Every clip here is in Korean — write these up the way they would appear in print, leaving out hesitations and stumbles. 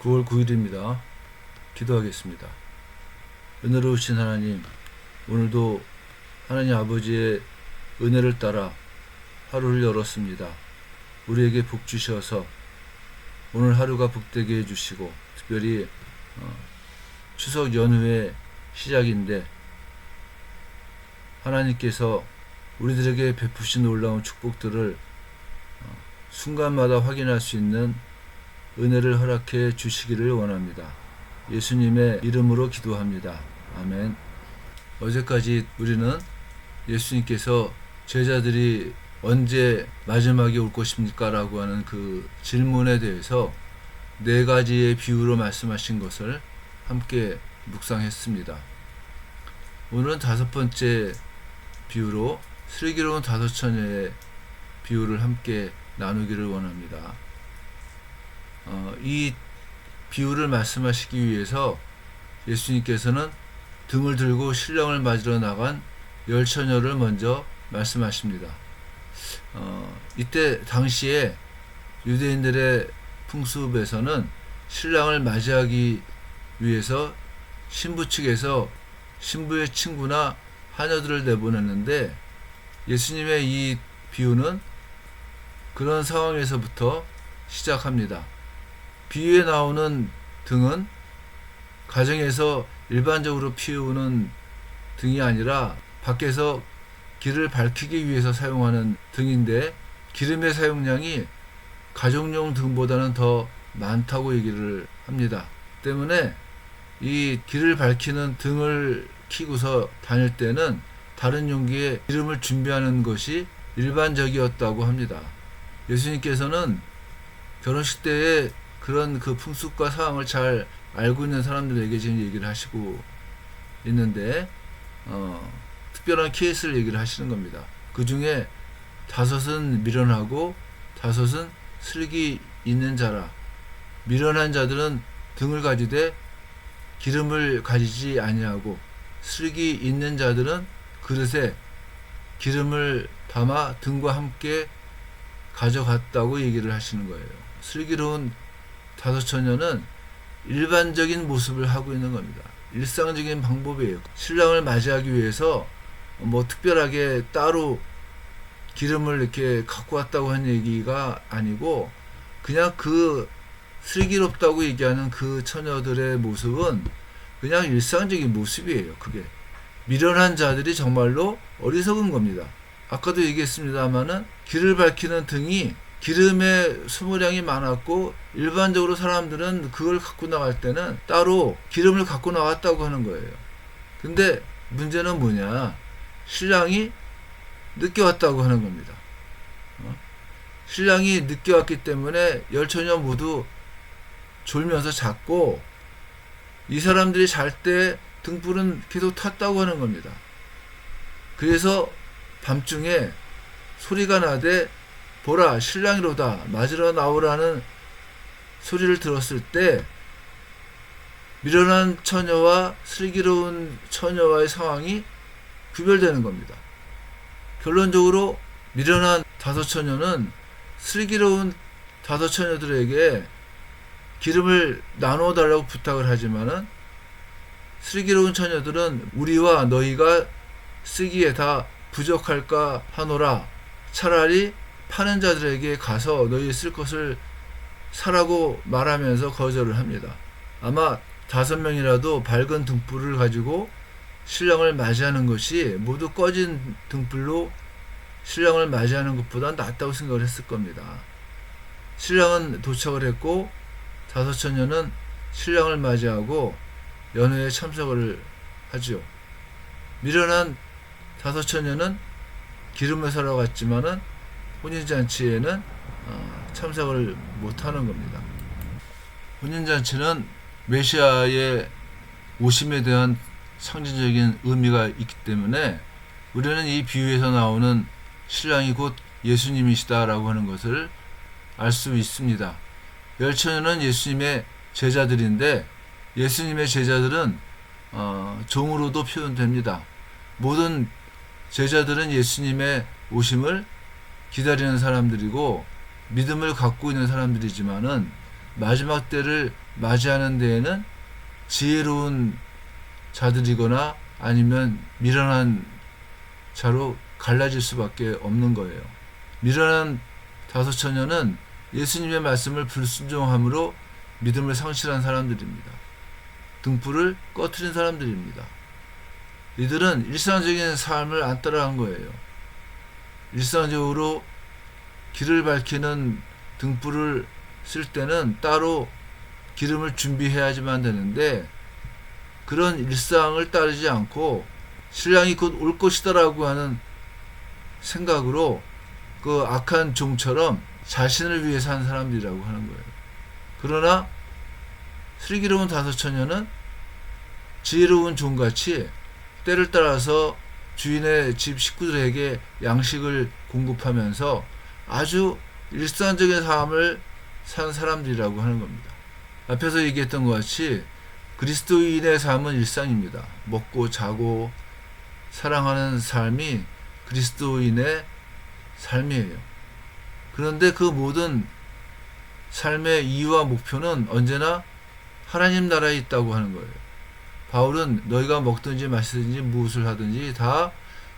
9월 9일입니다. 기도하겠습니다. 은혜로우신 하나님, 오늘도 하나님 아버지의 은혜를 따라 하루를 열었습니다. 우리에게 복 주셔서 오늘 하루가 복되게 해주시고, 특별히 추석 연휴의 시작인데 하나님께서 우리들에게 베푸신 놀라운 축복들을 순간마다 확인할 수 있는 은혜를 허락해 주시기를 원합니다. 예수님의 이름으로 기도합니다. 아멘. 어제까지 우리는 예수님께서 제자들이 언제 마지막에 올 것입니까? 라고 하는 그 질문에 대해서 4가지의 비유로 말씀하신 것을 함께 묵상했습니다. 오늘은 5번째 비유로 슬기로운 5처녀의 비유를 함께 나누기를 원합니다. 이 비유를 말씀하시기 위해서 예수님께서는 등을 들고 신랑을 맞으러 나간 10처녀를 먼저 말씀하십니다. 이때 당시에 유대인들의 풍습에서는 신랑을 맞이하기 위해서 신부 측에서 신부의 친구나 하녀들을 내보냈는데, 예수님의 이 비유는 그런 상황에서부터 시작합니다. 비유에 나오는 등은 가정에서 일반적으로 피우는 등이 아니라 밖에서 길을 밝히기 위해서 사용하는 등인데, 기름의 사용량이 가정용 등보다는 더 많다고 얘기를 합니다. 때문에 이 길을 밝히는 등을 켜고서 다닐 때는 다른 용기에 기름을 준비하는 것이 일반적이었다고 합니다. 예수님께서는 결혼식 때에 그런 그 풍습과 사항을 잘 알고 있는 사람들에게 지금 얘기를 하시고 있는데, 특별한 케이스를 얘기를 하시는 겁니다. 그 중에 5은 미련하고 5은 슬기 있는 자라. 미련한 자들은 등을 가지되 기름을 가지지 아니하고, 슬기 있는 자들은 그릇에 기름을 담아 등과 함께 가져갔다고 얘기를 하시는 거예요. 슬기로운 5처녀는 일반적인 모습을 하고 있는 겁니다. 일상적인 방법이에요. 신랑을 맞이하기 위해서 특별하게 따로 기름을 이렇게 갖고 왔다고 한 얘기가 아니고, 그냥 그 슬기롭다고 얘기하는 그 처녀들의 모습은 그냥 일상적인 모습이에요. 그게 미련한 자들이 정말로 어리석은 겁니다. 아까도 얘기했습니다마는 길을 밝히는 등이 기름의 소모량이 많았고, 일반적으로 사람들은 그걸 갖고 나갈 때는 따로 기름을 갖고 나왔다고 하는 거예요. 근데 문제는 뭐냐? 신랑이 늦게 왔다고 하는 겁니다. 신랑이 늦게 왔기 때문에 10처녀 모두 졸면서 잤고, 이 사람들이 잘 때 등불은 계속 탔다고 하는 겁니다. 그래서 밤중에 소리가 나되 보라 신랑이로다 맞으러 나오라는 소리를 들었을 때, 미련한 처녀와 슬기로운 처녀와의 상황이 구별되는 겁니다. 결론적으로 미련한 5처녀는 슬기로운 5처녀들에게 기름을 나누어 달라고 부탁을 하지만은, 슬기로운 처녀들은 우리와 너희가 쓰기에 다 부족할까 하노라, 차라리 파는 자들에게 가서 너희 쓸 것을 사라고 말하면서 거절을 합니다. 아마 5명이라도 밝은 등불을 가지고 신랑을 맞이하는 것이 모두 꺼진 등불로 신랑을 맞이하는 것보다 낫다고 생각을 했을 겁니다. 신랑은 도착을 했고 5처녀는 신랑을 맞이하고 연회에 참석을 하죠. 미련한 5처녀는 기름을 사러 갔지만은 혼인잔치에는 참석을 못하는 겁니다. 혼인잔치는 메시아의 오심에 대한 상징적인 의미가 있기 때문에 우리는 이 비유에서 나오는 신랑이 곧 예수님이시다라고 하는 것을 알 수 있습니다. 10처녀는 예수님의 제자들인데, 예수님의 제자들은 종으로도 표현됩니다. 모든 제자들은 예수님의 오심을 기다리는 사람들이고 믿음을 갖고 있는 사람들이지만은, 마지막 때를 맞이하는 데에는 지혜로운 자들이거나 아니면 미련한 자로 갈라질 수밖에 없는 거예요. 미련한 다섯 처녀는 예수님의 말씀을 불순종함으로 믿음을 상실한 사람들입니다. 등불을 꺼트린 사람들입니다. 이들은 일상적인 삶을 안 따라한 거예요. 일상적으로 길을 밝히는 등불을 쓸 때는 따로 기름을 준비해야지만 되는데 그런 일상을 따르지 않고 신랑이 곧 올 것이다라고 하는 생각으로 그 악한 종처럼 자신을 위해 산 사람들이라고 하는 거예요. 그러나 슬기로운 다섯 처녀는 지혜로운 종같이 때를 따라서 주인의 집 식구들에게 양식을 공급하면서 아주 일상적인 삶을 산 사람들이라고 하는 겁니다. 앞에서 얘기했던 것 같이 그리스도인의 삶은 일상입니다. 먹고 자고 사랑하는 삶이 그리스도인의 삶이에요. 그런데 그 모든 삶의 이유와 목표는 언제나 하나님 나라에 있다고 하는 거예요. 바울은 너희가 먹든지 마시든지 무엇을 하든지 다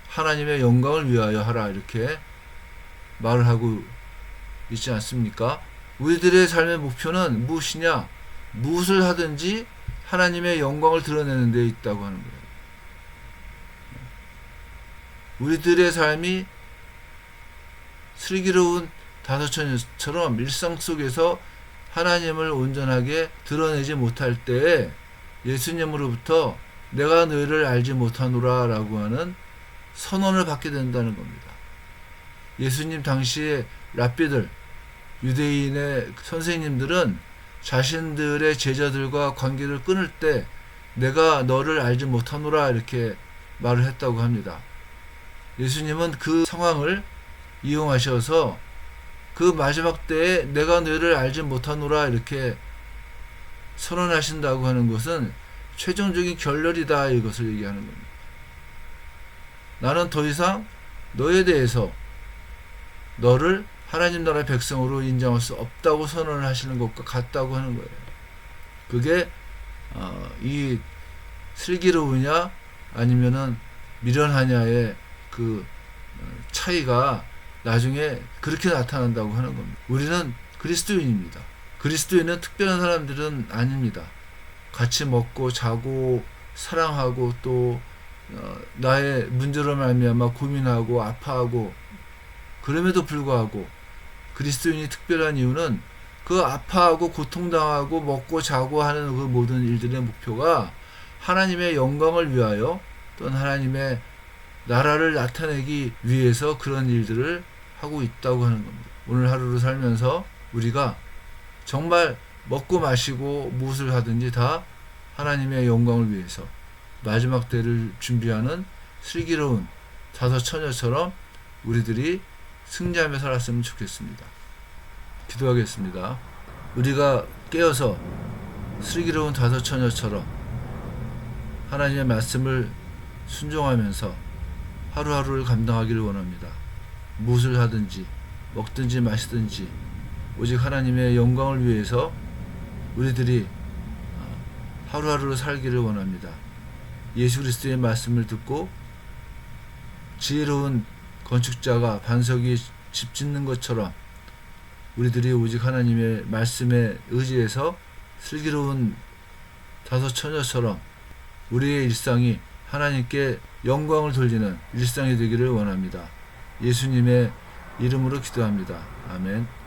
하나님의 영광을 위하여 하라 이렇게 말을 하고 있지 않습니까? 우리들의 삶의 목표는 무엇이냐? 무엇을 하든지 하나님의 영광을 드러내는 데 있다고 하는 거예요. 우리들의 삶이 슬기로운 다섯 처녀처럼 일상 속에서 하나님을 온전하게 드러내지 못할 때에 예수님으로부터 내가 너희를 알지 못하노라 라고 하는 선언을 받게 된다는 겁니다. 예수님 당시의 랍비들, 유대인의 선생님들은 자신들의 제자들과 관계를 끊을 때 내가 너를 알지 못하노라 이렇게 말을 했다고 합니다. 예수님은 그 상황을 이용하셔서 그 마지막 때에 내가 너희를 알지 못하노라 이렇게 선언하신다고 하는 것은 최종적인 결렬이다 이것을 얘기하는 겁니다. 나는 더 이상 너에 대해서 너를 하나님 나라의 백성으로 인정할 수 없다고 선언을 하시는 것과 같다고 하는 거예요. 그게 이 슬기로우냐 아니면은 미련하냐의 그 차이가 나중에 그렇게 나타난다고 하는 겁니다. 우리는 그리스도인입니다. 그리스도인은 특별한 사람들은 아닙니다. 같이 먹고 자고 사랑하고 또 나의 문제로 말미암아 고민하고 아파하고 그럼에도 불구하고 그리스도인이 특별한 이유는 그 아파하고 고통당하고 먹고 자고 하는 그 모든 일들의 목표가 하나님의 영광을 위하여 또는 하나님의 나라를 나타내기 위해서 그런 일들을 하고 있다고 하는 겁니다. 오늘 하루를 살면서 우리가 정말 먹고 마시고 무엇을 하든지 다 하나님의 영광을 위해서 마지막 때를 준비하는 슬기로운 다섯 처녀처럼 우리들이 승리하며 살았으면 좋겠습니다. 기도하겠습니다. 우리가 깨어서 슬기로운 다섯 처녀처럼 하나님의 말씀을 순종하면서 하루하루를 감당하기를 원합니다. 무엇을 하든지 먹든지 마시든지 오직 하나님의 영광을 위해서 우리들이 하루하루를 살기를 원합니다. 예수 그리스도의 말씀을 듣고 지혜로운 건축자가 반석이 집 짓는 것처럼 우리들이 오직 하나님의 말씀에 의지해서 슬기로운 다섯 처녀처럼 우리의 일상이 하나님께 영광을 돌리는 일상이 되기를 원합니다. 예수님의 이름으로 기도합니다. 아멘.